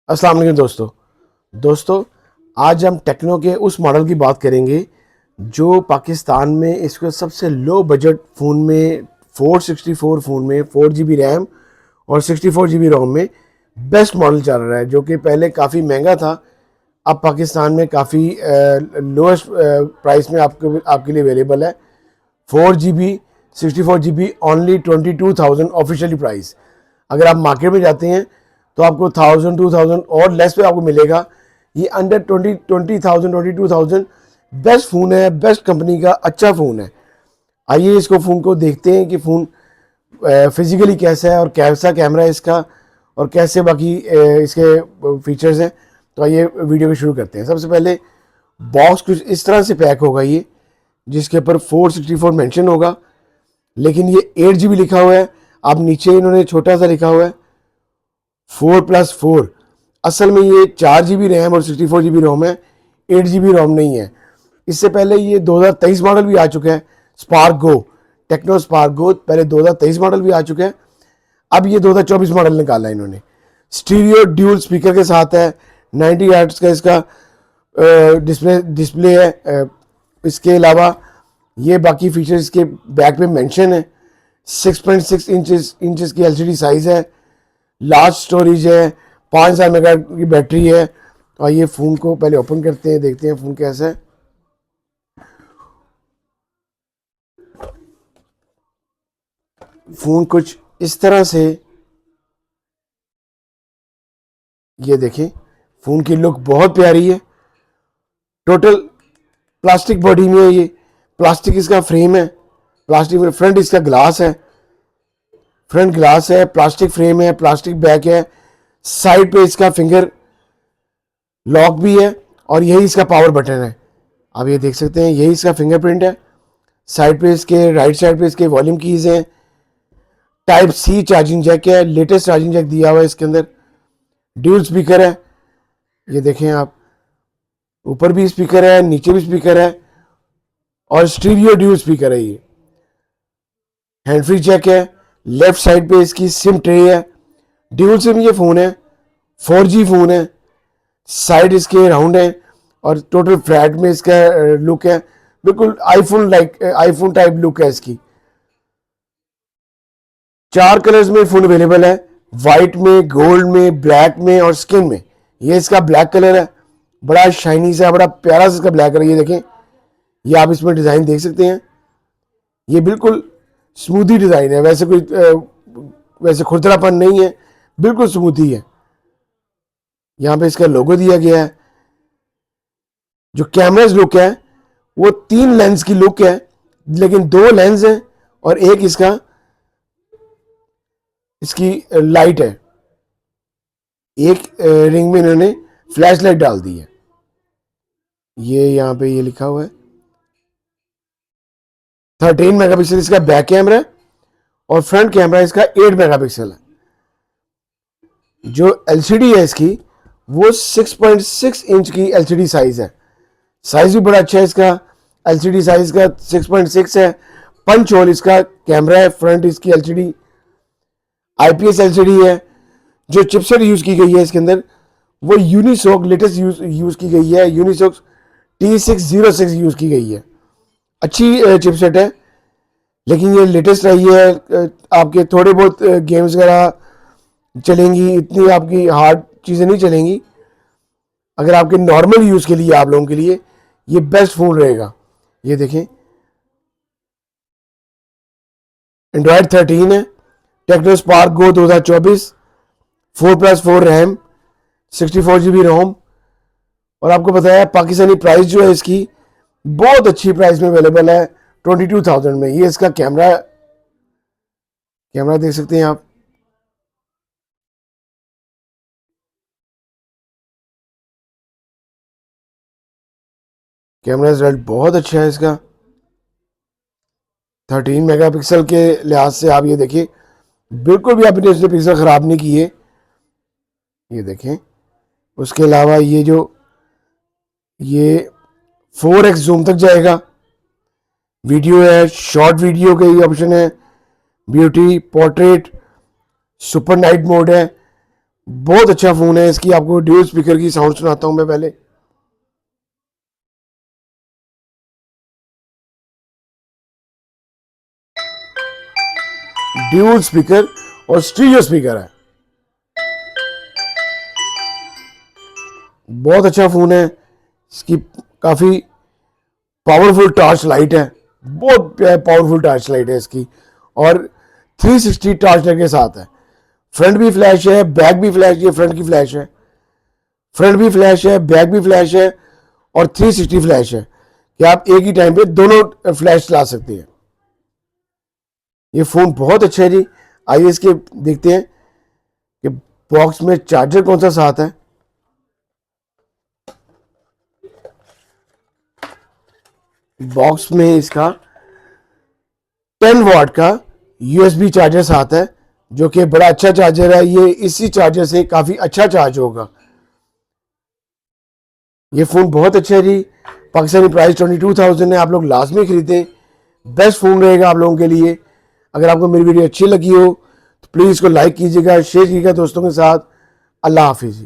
अस्सलाम वालेकुम दोस्तों, आज हम टेक्नो के उस मॉडल की बात करेंगे जो पाकिस्तान में इसको सबसे लो बजट फ़ोन में 464 फ़ोन में 4 GB रैम और 64 GB रोम में बेस्ट मॉडल चल रहा है, जो कि पहले काफ़ी महंगा था। अब पाकिस्तान में काफ़ी लोएस्ट प्राइस में आपके लिए अवेलेबल है। 4 GB 64 GB only 22,000 officially price. अगर आप मार्केट में जाते हैं तो आपको 1,000 2,000 और लेस पे आपको मिलेगा। ये अंडर 20,000 22,000 बेस्ट फ़ोन है, बेस्ट कंपनी का अच्छा फ़ोन है। आइए इसको फ़ोन को देखते हैं कि फ़ोन फिजिकली कैसा है और कैसा कैमरा है इसका और कैसे बाकी इसके फीचर्स हैं। तो आइए वीडियो को शुरू करते हैं। सबसे पहले बॉक्स कुछ इस तरह से पैक होगा ये, जिसके ऊपर 464 मेंशन होगा, लेकिन ये 8 GB लिखा हुआ है। अब नीचे इन्होंने छोटा सा लिखा हुआ है 4+4। असल में ये 4 GB रैम और 64 GB रोम है, 8 GB रोम नहीं है। इससे पहले ये 2023 मॉडल भी आ चुका है, Spark Go, Tecno Spark Go पहले 2023 मॉडल भी आ चुका है। अब ये 2024 मॉडल निकाला है इन्होंने। स्टीरियो ड्यूल स्पीकर के साथ है, 90 हर्ट्ज का इसका डिस्प्ले है। इसके अलावा ये बाकी फीचर्स इसके बैक में मेंशन है। 6.6 इंचेस की LCD साइज है, लार्ज स्टोरेज है, 5,000 मेगा की बैटरी है। तो आइए फ़ोन को पहले ओपन करते हैं, देखते हैं फ़ोन कैसा है। फ़ोन कुछ इस तरह से, ये देखें, फ़ोन की लुक बहुत प्यारी है। टोटल प्लास्टिक बॉडी में है ये, प्लास्टिक इसका फ्रेम है, प्लास्टिक फ्रंट इसका ग्लास है, फ्रंट ग्लास है, प्लास्टिक फ्रेम है, प्लास्टिक बैक है। साइड पे इसका फिंगर लॉक भी है और यही इसका पावर बटन है। आप ये देख सकते हैं, यही इसका फिंगरप्रिंट है। साइड पे इसके राइट साइड पे इसके वॉल्यूम कीज हैं। टाइप सी चार्जिंग जैक है, लेटेस्ट चार्जिंग जैक दिया हुआ है इसके अंदर। ड्यूल स्पीकर है, ये देखें आप, ऊपर भी स्पीकर है, नीचे भी स्पीकर है और स्टीरियो ड्यूल स्पीकर है। ये हैंड फ्री जैक है। लेफ्ट साइड पे इसकी सिम ट्रे है। ड्यूल सिम ये फ़ोन है, 4G फ़ोन है। साइड इसके राउंड है और टोटल फ्लैट में इसका लुक है, बिल्कुल आईफोन टाइप लुक है इसकी। 4 कलर्स में फ़ोन अवेलेबल है, वाइट में, गोल्ड में, ब्लैक में और स्किन में। ये इसका ब्लैक कलर है, बड़ा शाइनी सा, बड़ा प्यारा सा इसका ब्लैक कलर। ये देखें, ये आप इसमें डिज़ाइन देख सकते हैं। ये बिल्कुल स्मूथी डिज़ाइन है, वैसे खुरदरापन नहीं है, बिल्कुल स्मूथी है। यहाँ पे इसका लोगो दिया गया है। जो कैमराज लुक है वो 3 लेंस की लुक है, लेकिन 2 लेंस है और एक इसकी लाइट है। एक रिंग में इन्होंने फ्लैश लाइट डाल दी है। ये यहाँ पे ये लिखा हुआ है 13 मेगापिक्सल इसका बैक कैमरा है और फ्रंट कैमरा इसका 8 मेगापिक्सल है। जो LCD है इसकी वो 6.6 इंच की LCD साइज है। साइज भी बड़ा अच्छा है इसका, LCD साइज का 6.6 है। पंच होल इसका कैमरा है, फ्रंट इसकी LCD IPS LCD है। जो चिपसेट यूज की गई है इसके अंदर वो यूनिसॉक लेटेस्ट यूज की गई है, यूनिसॉक T606 यूज की गई है। अच्छी चिपसेट है, लेकिन ये लेटेस्ट रही है। आपके थोड़े बहुत गेम्स वगैरह चलेंगी, इतनी आपकी हार्ड चीज़ें नहीं चलेंगी। अगर आपके नॉर्मल यूज़ के लिए, आप लोगों के लिए ये बेस्ट फ़ोन रहेगा। ये देखें, एंड्रॉयड 13 है, Tecno Spark Go 2024, 4+4 RAM, 64 GB रोम। और आपको बताया पाकिस्तानी प्राइस जो है इसकी बहुत अच्छी प्राइस में अवेलेबल है, 22,000 में। ये इसका कैमरा देख सकते हैं आप। कैमरा रिजल्ट बहुत अच्छा है इसका, 13 मेगापिक्सल के लिहाज से। आप ये देखिए, बिल्कुल भी आपने इसने पिक्सल ख़राब नहीं किए। ये देखें, उसके अलावा ये 4x जूम तक जाएगा। वीडियो है, शॉर्ट वीडियो का ये ऑप्शन है, beauty, portrait, super night mode है, बहुत अच्छा फ़ोन है। इसकी आपको ड्यूल स्पीकर की साउंड सुनाता हूं मैं पहले। ड्यूल स्पीकर और स्टीरियो स्पीकर है। बहुत अच्छा फ़ोन है। इसकी काफ़ी पावरफुल टॉर्च लाइट है, बहुत पावरफुल टॉर्च लाइट है इसकी, और 360 टॉर्च लाइट के साथ है। फ्रंट भी फ्लैश है, बैक भी फ्लैश है। फ्रंट की फ्लैश है, फ्रंट भी फ्लैश है, बैक भी फ्लैश है, और 360 फ्लैश है कि आप एक ही टाइम पे दोनों फ्लैश चला सकते हैं। ये फ़ोन बहुत अच्छा है जी। आइए इसके देखते हैं कि बॉक्स में चार्जर कौन सा साथ है। बॉक्स में इसका 10 वाट का USB चार्जर साथ है, जो कि बड़ा अच्छा चार्जर है। ये इसी चार्जर से काफ़ी अच्छा चार्ज होगा। ये फ़ोन बहुत अच्छा है जी। पाकिस्तानी प्राइस 22,000 है। आप लोग लाजमी खरीदें, बेस्ट फ़ोन रहेगा आप लोगों के लिए। अगर आपको मेरी वीडियो अच्छी लगी हो तो प्लीज़ इसको लाइक कीजिएगा, शेयर कीजिएगा दोस्तों के साथ। अल्लाह हाफिज़।